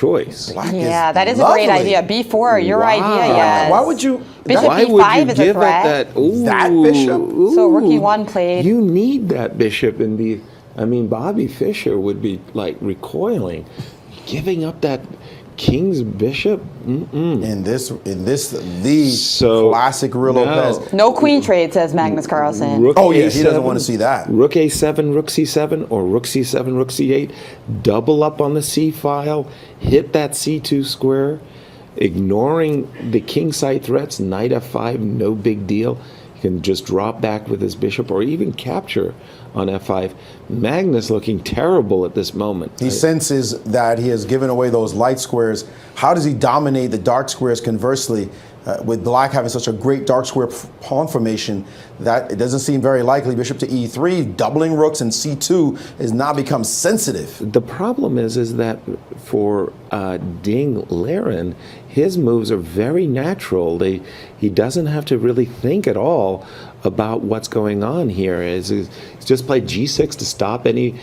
choice. Black Yeah, is that is a lovely. great idea. B4, your Wow. idea, yes. Why would you? Bishop Why B5 would you is a give up threat. that? Ooh, That bishop? So rook ooh. E1 played. You need that bishop in the. I mean, Bobby Fischer would be like recoiling, giving up that king's bishop. In this, the So, classic Ruy now- Lopez. No queen trade, says Magnus Carlsen. Rook Oh, yeah, he A7, doesn't want to see that. Rook A7, Rook C7, or Rook C7, Rook C8. Double up on the C file. Hit that C2 square. Ignoring the king side threats. Knight F5, no big deal. He can just drop back with his bishop or even capture on F5. Magnus looking terrible at this moment. He senses that he has given away those light squares. How does he dominate the dark squares conversely? With black having such a great dark square pawn formation, that it doesn't seem very likely. Bishop to E3, doubling rooks, and C2 has now become sensitive. The problem is that for Ding Liren, his moves are very natural. He doesn't have to really think at all about what's going on here. He's just played G6 to stop any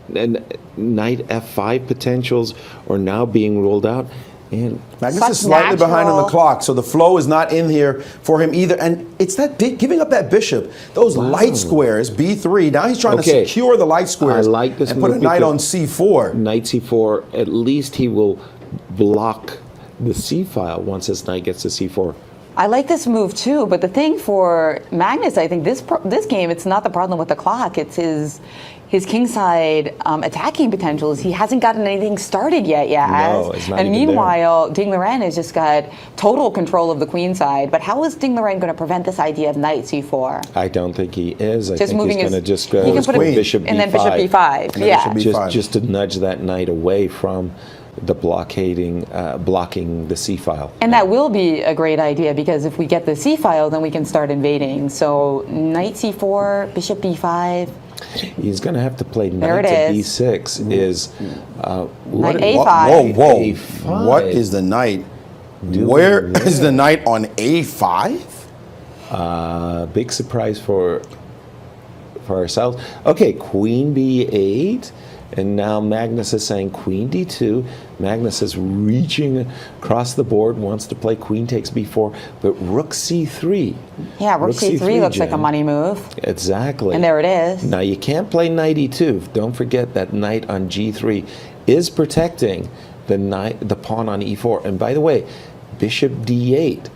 knight F5 potentials or now being ruled out. And Magnus Such is slightly behind on the natural- clock, so the flow is not in here for him either. And it's that giving up that bishop, those light squares, B3. Now he's trying Okay. to secure the light squares I like this and put a move knight because- on C4. Knight C4, at least he will block the C file once his knight gets to C4. I like this move too, but the thing for Magnus, I think this game, it's not the problem with the clock. It's his kingside attacking potentials. He hasn't gotten anything started yet, No, it's not and even meanwhile, Ding Liren has just got total control of the queen side. But how is Ding Liren going to prevent this idea of knight C4? I don't think he is. I Just think moving he's going to his- just go he can put a- bishop B5. and then bishop B5. then Yeah. bishop B5. Just to nudge that knight away from the blocking the C file. And that will be a great idea because if we get the C file, then we can start invading. So knight C4, bishop B5. He's going to have to play There knight it to is. B6. Knight what- A5. Whoa. A5. What is the knight? Doing Where there? is the knight on A5? Big surprise for ourselves. Okay, queen B8. And now Magnus is saying queen D2. Magnus is reaching across the board, wants to play queen takes B4, but rook C3. Yeah, rook C3 looks like a Jen. money move. Exactly. And there it is. Now you can't play knight E2. Don't forget that knight on G3 is protecting the pawn on E4. And by the way, bishop D8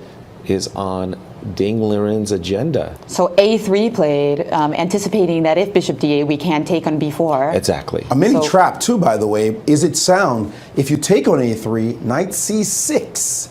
is on Ding Liren's agenda. So A3 played, anticipating that if bishop D8, we can take on B4. Exactly. A mini So- trap too, by the way. Is it sound if you take on A3, knight C6?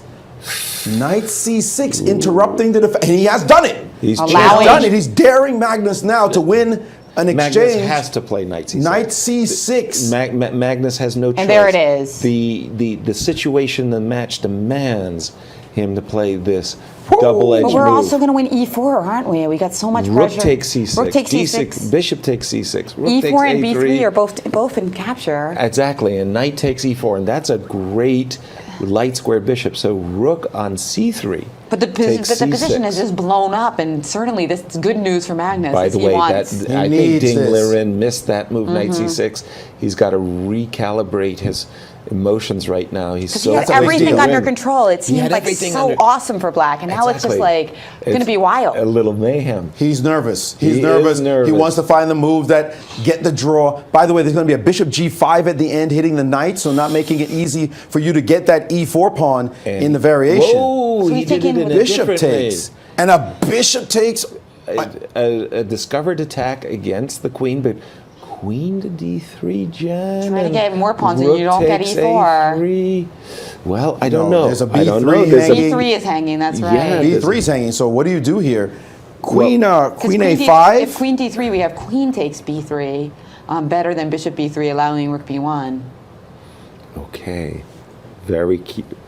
Knight C6, interrupting the defense. And he has done it. He's He's Allowing- done it. He's daring Magnus now to win an Magnus exchange. has to play knight C6. Knight C6. Magnus has no choice. And there it is. The situation, the match demands him to play this double-edged But we're move. also going to win E4, aren't we? We got so much Rook pressure. takes C6. Rook takes D6. C6. Bishop takes C6. Rook takes E4 and A3. B3 are both in capture. Exactly, and knight takes E4, and that's a great light square bishop. So rook on C3. But the takes position C6. is just blown up, and certainly this is good news for Magnus. By as the he way, wants. I think needs Ding this. Liren missed that move, knight C6. He's got to recalibrate his emotions right now. He's Because so he had That's a big everything deal. under control. It He had seemed like everything so under- awesome for black, and now it's just Exactly. like going to be wild. A little mayhem. He's nervous. He's He nervous. is nervous. He wants to find the move that get the draw. By the way, there's going to be a bishop G5 at the end hitting the knight, so not making it easy for you to get that E4 pawn in the variation. Whoa, So he he's did it taking in a Bishop different takes. way. And a bishop takes. A discovered attack against the queen, but queen to D3, Jen. Trying to and get more pawns and rook you don't get takes E4. A3. Well, I don't No, know. there's a I don't know. B3 There's a hanging. B3 is hanging. That's right. Yeah. B3's hanging, so what do you do here? Queen, 'Cause queen D- A5? If queen D3, we have queen takes B3, better than bishop B3, allowing rook B1. Okay, very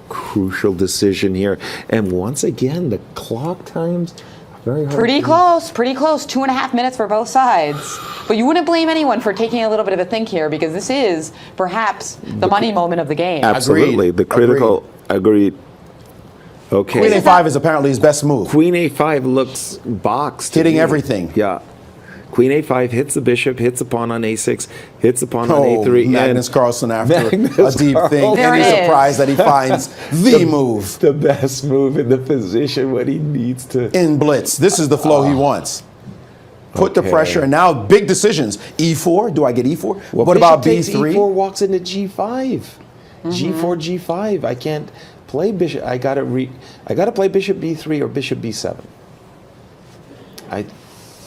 crucial decision here. And once again, the clock times very hard. Pretty to- close, pretty close. 2.5 minutes for both sides. But you wouldn't blame anyone for taking a little bit of a think here because this is perhaps the money moment of the game. Absolutely, Agreed. the critical agreed. Okay, Queen A5 is apparently his best move. Queen A5 looks boxed. to Hitting me. everything. Yeah. Queen A5 hits the bishop, hits the pawn on A6, hits the pawn on Oh, A3. Magnus and Carlsen after Magnus a deep think. Carlsen. There Any it is. surprise that he finds the move the best move in the position when he needs to. in blitz. This is the flow he wants. Put the Okay. pressure, and now big decisions. E4, do I get E4? Well, What bishop about takes B3? E4 walks into G5. G4, G5. I can't play bishop. I gotta play bishop B3 or bishop B7. I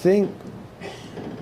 think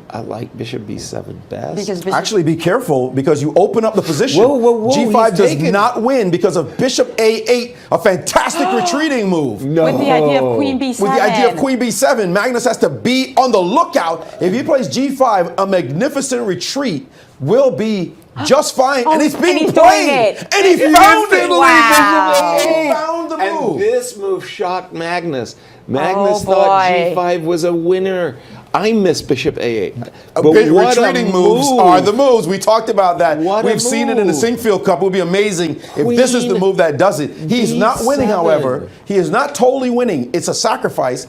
I like bishop B7 best. Because Bishop, Actually, be careful because you open up the position. Whoa, whoa, whoa, G5 he's does taken- not win because of bishop A8, a fantastic retreating move. no. with the idea of Queen B7. With the idea of Queen B7, Magnus has to be on the lookout. If he plays G5, a magnificent retreat will be just fine. Oh, and it's being and he's doing played. it. And he found it. Wow. He found the And move. this move shocked Magnus. Magnus Oh, thought boy. G5 was a winner. I miss bishop A8. But what a Retreating moves move. are the moves. We talked about that. What a We've seen it in the move. Sinkfield Cup. It would be amazing if this is the Queen move that does it. He's not winning, B7. however. He is not totally winning. It's a sacrifice.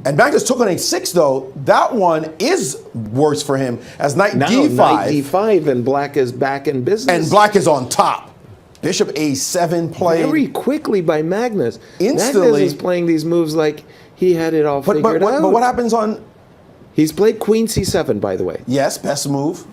And Magnus took on A6, though. That one is worse for him as knight Now D5. knight D5 and black is back in business. And black is on top. Bishop A7 played. very quickly by Magnus. Instantly. Magnus is playing these moves like he had it all figured out. But what happens on, He's played Queen C7, by the way. yes, best move.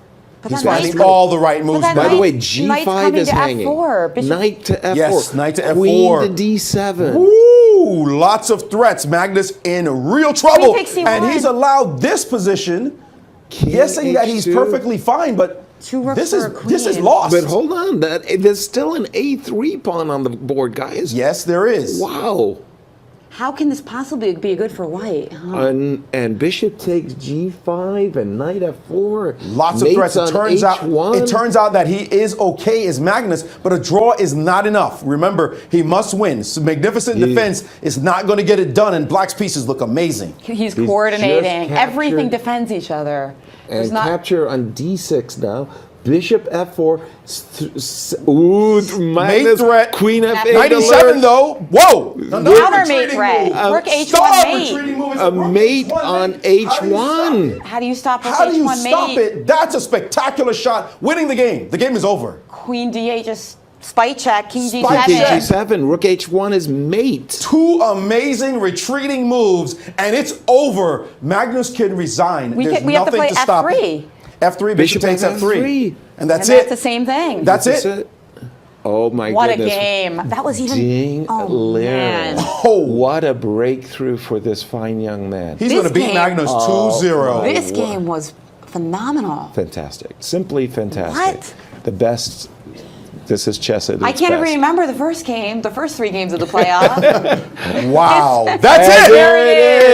But He's that finding knight's all the right moves. that By the knight- way, knight's G5 coming is to hanging. F4. Bishop- Knight to F4. Yes, knight to F4. Queen to D7. Ooh, lots of threats. Magnus in real trouble. Queen takes C1. And he's allowed this position, King guessing that he's H2. perfectly fine, but Two rooks this for is a this is queen. lost. But hold on, there's still an A3 pawn on the board, guys. Yes, there is. Wow. How can this possibly be good for white? Huh? And bishop takes G5 and knight F4. Lots of Mates threats. It on turns H1. out that he is okay as Magnus, but a draw is not enough. Remember, he must win. So magnificent defense is not going to get it done, and Black's pieces look amazing. He's just coordinating. Everything captured- defends each other. There's And not. capture on D6 now. Bishop F4. Ooh, Mate Magnus, threat. Queen F8. 97 alert. though. Whoa! Counter mate threat. Rook Star H1 retreating mate. move is A rook mate H1 on mate. How do you stop H1. it? How do you stop Rook How do you H1 stop mate? it? That's a spectacular shot, winning the game. The game is over. Queen D8 just spite check. King Spite G7. King check. G7. Rook H1 is mate. Two amazing retreating moves, and it's over. Magnus can resign. We There's have to nothing play to stop F3. it. F3, bishop takes F3. F3. And that's And it. that's the same thing. That's That's it. it. Oh my What a goodness. game. That was even. Ding Oh, Laren. man. Oh, What a breakthrough for this fine young man. he's This going to beat game- Magnus 2-0. This game was phenomenal. Fantastic. Simply fantastic. What? The best. This is chess at its I can't even best. remember the first game, the first three games of the playoff. Wow. And That's it. there it is.